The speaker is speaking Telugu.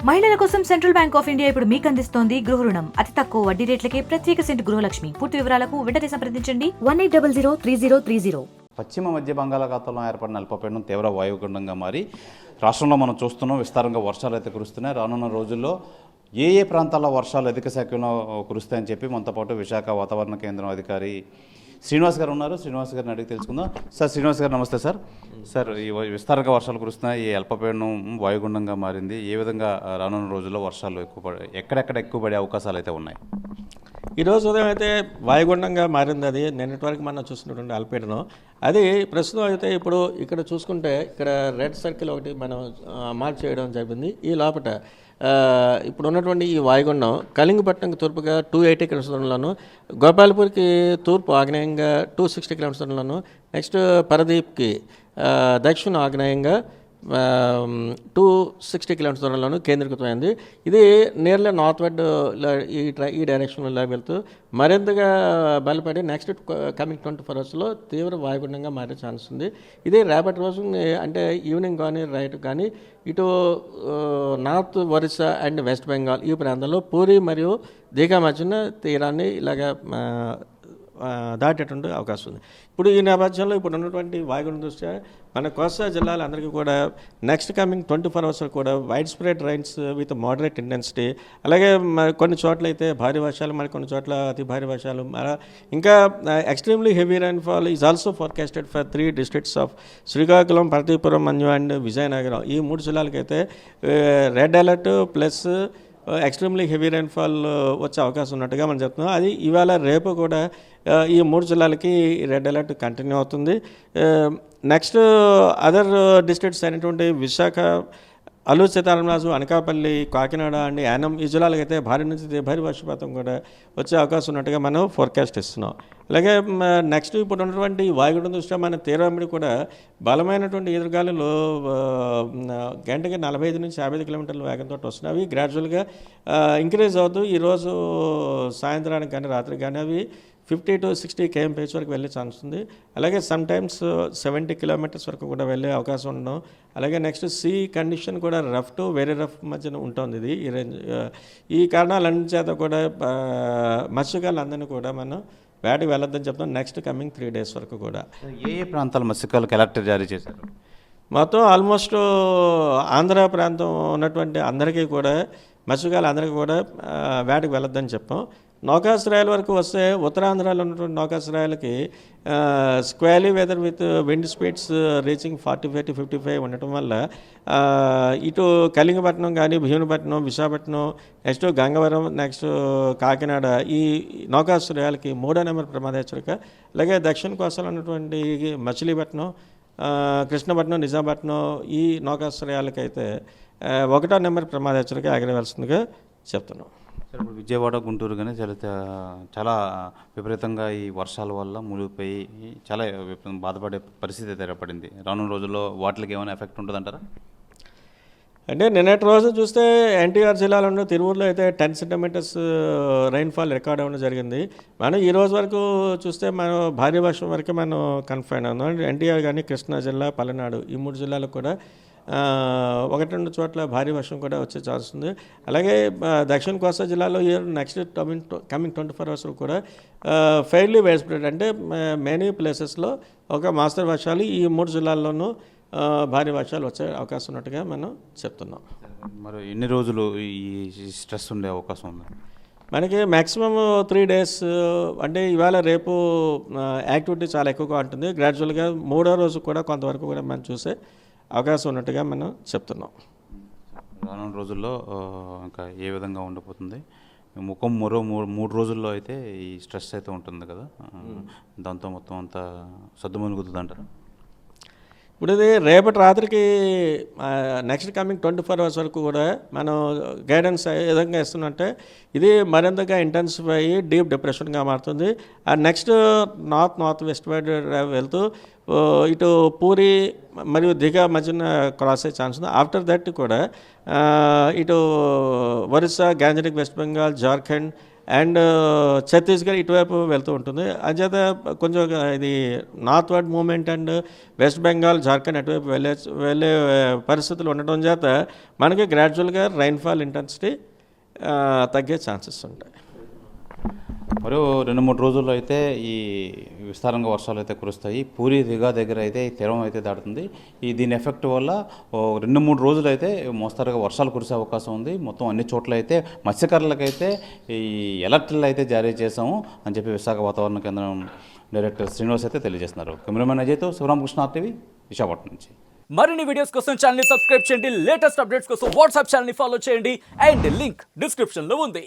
మహిళల కోసం సెంట్రల్ బ్యాంక్ ఆఫ్ ఇండియా ఇప్పుడు మీకు అందిస్తోంది గృహ రుణం. అతి తక్కువ వడ్డీ రేట్లకే ప్రత్యేక సెంటు గృహలక్ష్మి. పూర్తి వివరాలకు వెంటనే సంప్రదించండి 18003030. పశ్చిమ మధ్య బంగాళాఖాతంలో ఏర్పడిన అల్పపీడనం తీవ్ర వాయుగుండంగా మారి రాష్ట్రంలో మనం చూస్తున్నాం విస్తారంగా వర్షాలు అయితే కురుస్తున్నాయి. రానున్న రోజుల్లో ఏ ప్రాంతాల్లో వర్షాలు అధిక శాఖలో కురుస్తాయని చెప్పి మనతో పాటు విశాఖ వాతావరణ కేంద్రం అధికారి శ్రీనివాస్ గారు ఉన్నారు. శ్రీనివాస్ గారిని అడిగి తెలుసుకుందాం. సార్ శ్రీనివాస్ గారు నమస్తే సార్. సార్ ఈ విస్తారంగా వర్షాలు కురుస్తున్నాయి, ఈ అల్పపీడనం వాయుగుండంగా మారింది. ఏ విధంగా రానున్న రోజుల్లో వర్షాలు ఎక్కడెక్కడ ఎక్కువ పడే అవకాశాలు అయితే ఉన్నాయి? ఈరోజు ఉదయం అయితే వాయుగుండంగా మారింది. అది నిన్నటి వరకు మనం చూసినటువంటి అల్పపీడనం అది ప్రస్తుతం అయితే ఇప్పుడు ఇక్కడ చూసుకుంటే ఇక్కడ రెడ్ సర్కిల్ ఒకటి మనం మార్క్ చేయడం జరిగింది. ఈ లోపల ఇప్పుడు ఉన్నటువంటి ఈ వాయుగుండం కళింగపట్నంకి తూర్పుగా 280 కిలోమీటర్ల దూరంలోను, గోపాల్పూర్కి తూర్పు ఆగ్నేయంగా 260 కిలోమీటర్ల దూరంలోను, నెక్స్ట్ పరదీప్కి దక్షిణ ఆగ్నేయంగా 260 కిలోమీటర్స్ దూరంలోనూ కేంద్రీకృతమైంది. ఇది నియర్లీ నార్త్ వర్డ్ ఈ డైరెక్షన్లో వెళ్తూ మరింతగా బలపడి నెక్స్ట్ కమింగ్ 24 అవర్స్లో తీవ్ర వాయుగుండంగా మారే ఛాన్స్ ఉంది. ఇది రేపటి రోజు అంటే ఈవినింగ్ కానీ రైట్ కానీ ఇటు నార్త్ ఒరిస్సా అండ్ వెస్ట్ బెంగాల్ ఈ ప్రాంతంలో పూరి మరియు దీఘా మధ్యన తీరాన్ని ఇలాగా దాటేటువంటి అవకాశం ఉంది. ఇప్పుడు ఈ నేపథ్యంలో ఇప్పుడు ఉన్నటువంటి వాయుగుండం దృష్ట్యా మన కోస్తా జిల్లాలందరికీ కూడా నెక్స్ట్ కమింగ్ 24 అవర్స్ కూడా wide spread rains with moderate intensity, అలాగే కొన్ని చోట్ల అయితే భారీ వర్షాలు, మరి కొన్ని చోట్ల అతి భారీ వర్షాలు, ఇంకా extremely heavy rainfall is also forecasted for 3 districts of Srikakulam, Parvathipuram, Manyam and Vizianagaram. ఈ 3 జిల్లాలకైతే red alert plus extremely heavy rainfall వచ్చే అవకాశం ఉన్నట్టుగా మనం చెప్తున్నాం. అది ఇవాళ రేపు కూడా ఈ 3 జిల్లాలకి రెడ్ అలర్ట్ కంటిన్యూ అవుతుంది. నెక్స్ట్ అదర్ డిస్ట్రిక్ట్స్ అయినటువంటి విశాఖ, అల్లూరు సీతారామరాజు, అనకాపల్లి, కాకినాడ అండ్ యానం ఈ జిల్లాలకు అయితే భారీ నుంచి భారీ వర్షపాతం కూడా వచ్చే అవకాశం ఉన్నట్టుగా మనం ఫోర్కాస్ట్ ఇస్తున్నాం. అలాగే నెక్స్ట్ ఇప్పుడు ఉన్నటువంటి వాయుగుండం దృష్ట్యా మన తీవ్రమిడి కూడా బలమైనటువంటి ఎదురుగాలులు గంటకి 45 నుంచి 55 కిలోమీటర్ల వేగంతో వస్తున్నాయి. అవి గ్రాడ్యువల్గా ఇంక్రీజ్ అవుతూ ఈరోజు సాయంత్రానికి కానీ రాత్రికి కానీ అవి 50 to 60 kmph వరకు వెళ్ళే ఛాన్స్ ఉంది. అలాగే సమ్టైమ్స్ 70 కిలోమీటర్స్ వరకు కూడా వెళ్ళే అవకాశం ఉండడం. అలాగే నెక్స్ట్ సీ కండిషన్ కూడా రఫ్ టు వెరీ రఫ్ మధ్యన ఉంటుంది. ఇది ఈ రేంజ్ ఈ కారణాలన్నింటి చేత కూడా మత్స్యకారులందరినీ కూడా మనం వేటకి వెళ్ళొద్దని చెప్తాం నెక్స్ట్ కమింగ్ 3 days వరకు కూడా. ఏ ప్రాంతాలు మత్స్యకారులకు అలర్ట్ జారీ చేశారు? మొత్తం ఆల్మోస్ట్ ఆంధ్ర ప్రాంతం ఉన్నటువంటి అందరికీ కూడా మత్స్యకారులు అందరికీ కూడా వేటకి వెళ్ళొద్దని చెప్పాం. నౌకాశ్రయాల వరకు వస్తే ఉత్తరాంధ్రలో ఉన్నటువంటి నౌకాశ్రయాలకి squally weather with wind speeds reaching 45 to 55 ఉండటం వల్ల ఇటు కళింగపట్నం కానీ, భీమునిపట్నం, విశాఖపట్నం, నెక్స్ట్ గంగవరం, నెక్స్ట్ కాకినాడ ఈ నౌకాశ్రయాలకి 3వ నెంబర్ ప్రమాద హెచ్చరిక. అలాగే దక్షిణ కోస్తాలో ఉన్నటువంటి మచిలీపట్నం, కృష్ణపట్నం, నిజాంపట్నం ఈ నౌకాశ్రయాలకైతే 1వ నెంబర్ ప్రమాద హెచ్చరిక ఎగరవలసిందిగా చెప్తున్నాం. సార్ ఇప్పుడు విజయవాడ, గుంటూరు కానీ చాలా విపరీతంగా ఈ వర్షాల వల్ల మునిగిపోయి చాలా బాధపడే పరిస్థితి అయితే ఏర్పడింది. రానున్న రోజుల్లో వాటికి ఏమైనా ఎఫెక్ట్ ఉంటుందంటారా? అంటే నిన్నటి రోజు చూస్తే ఎన్టీఆర్ జిల్లాలో తిరువూరులో అయితే 10 సెంటీమీటర్స్ రైన్ఫాల్ రికార్డ్ అవ్వడం జరిగింది. మనం ఈ రోజు వరకు చూస్తే మనం భారీ వర్షం వరకు మనం కన్ఫైన్ అవుతాం. ఎన్టీఆర్ కానీ, కృష్ణా జిల్లా, పల్నాడు ఈ 3 జిల్లాలకు కూడా 1-2 చోట్ల భారీ వర్షం కూడా వచ్చే ఛాన్స్ ఉంది. అలాగే దక్షిణ కోస్తా జిల్లాలో నెక్స్ట్ కమింగ్ 24 అవర్స్ కూడా ఫెయిర్లీ వైడ్ స్ప్రెడ్ అంటే మెనీ ప్లేసెస్లో ఒక మాస్తరు వర్షాలు ఈ 3 జిల్లాల్లోనూ భారీ వర్షాలు వచ్చే అవకాశం ఉన్నట్టుగా మనం చెప్తున్నాం. మరి ఎన్ని రోజులు ఈ స్ట్రెస్ ఉండే అవకాశం ఉంది? మనకి మ్యాక్సిమం 3 days అంటే ఇవాళ రేపు యాక్టివిటీ చాలా ఎక్కువగా ఉంటుంది. గ్రాడ్యువల్గా 3వ రోజు కూడా కొంతవరకు కూడా మనం చూసే అవకాశం ఉన్నట్టుగా మనం చెప్తున్నాం. రానున్న రోజుల్లో ఇంకా ఏ విధంగా ఉండబోతుంది? మరో 3 రోజుల్లో అయితే ఈ స్ట్రెస్ అయితే ఉంటుంది కదా, దాంతో మొత్తం అంతా సద్దుమణుగుతుంది అంటారు. ఇప్పుడు ఇది రేపటి రాత్రికి నెక్స్ట్ కమింగ్ 24 అవర్స్ వరకు కూడా మనం గైడెన్స్ ఏ విధంగా ఇస్తున్నట్టే ఇది మరింతగా ఇంటెన్సిఫై అయ్యి డీప్ డిప్రెషన్గా మారుతుంది. ఆ నెక్స్ట్ నార్త్ వెస్ట్ వైడ్ వెళ్తూ ఇటు పూరి మరియు దిఘా మధ్యన క్రాస్ అయ్యే ఛాన్స్ ఉంది. ఆఫ్టర్ దట్ కూడా ఇటు ఒరిస్సా, గాంజనిక్, వెస్ట్ బెంగాల్, జార్ఖండ్ అండ్ ఛత్తీస్గఢ్ ఇటువైపు వెళ్తూ ఉంటుంది. అంచేత కొంచెం ఇది northward movement and West Bengal, Jharkhand అటువైపు వెళ్ళే పరిస్థితులు ఉండటం చేత మనకి గ్రాడ్యువల్గా రైన్ఫాల్ ఇంటెన్సిటీ తగ్గే ఛాన్సెస్ ఉంటాయి. మరియు 2-3 రోజుల్లో అయితే ఈ విస్తారంగా వర్షాలు అయితే కురుస్తాయి. పూరి దిగా దగ్గర అయితే ఈ తీరం అయితే దాటుతుంది. దీని ఎఫెక్ట్ వల్ల 2-3 రోజులు అయితే మోస్తరుగా వర్షాలు కురిసే అవకాశం ఉంది. మొత్తం అన్ని చోట్ల అయితే మత్స్యకారులకైతే ఈ అలర్ట్లు అయితే జారీ చేశాము అని చెప్పి విశాఖ వాతావరణ కేంద్రం డైరెక్టర్ శ్రీనివాస్ అయితే తెలియజేస్తున్నారు. కెమెరామెన్ అజయ్తో శివరామకృష్ణ RTV విశాఖపట్నం నుంచి. మరిన్ని వీడియోస్ కోసం ఛానల్ ని సబ్స్క్రైబ్ చేయండి. లేటెస్ట్ అప్డేట్స్ కోసం వాట్సాప్ ఛానల్ ని ఫాలో చేయండి. అండ్ లింక్ డిస్క్రిప్షన్ లో ఉంది.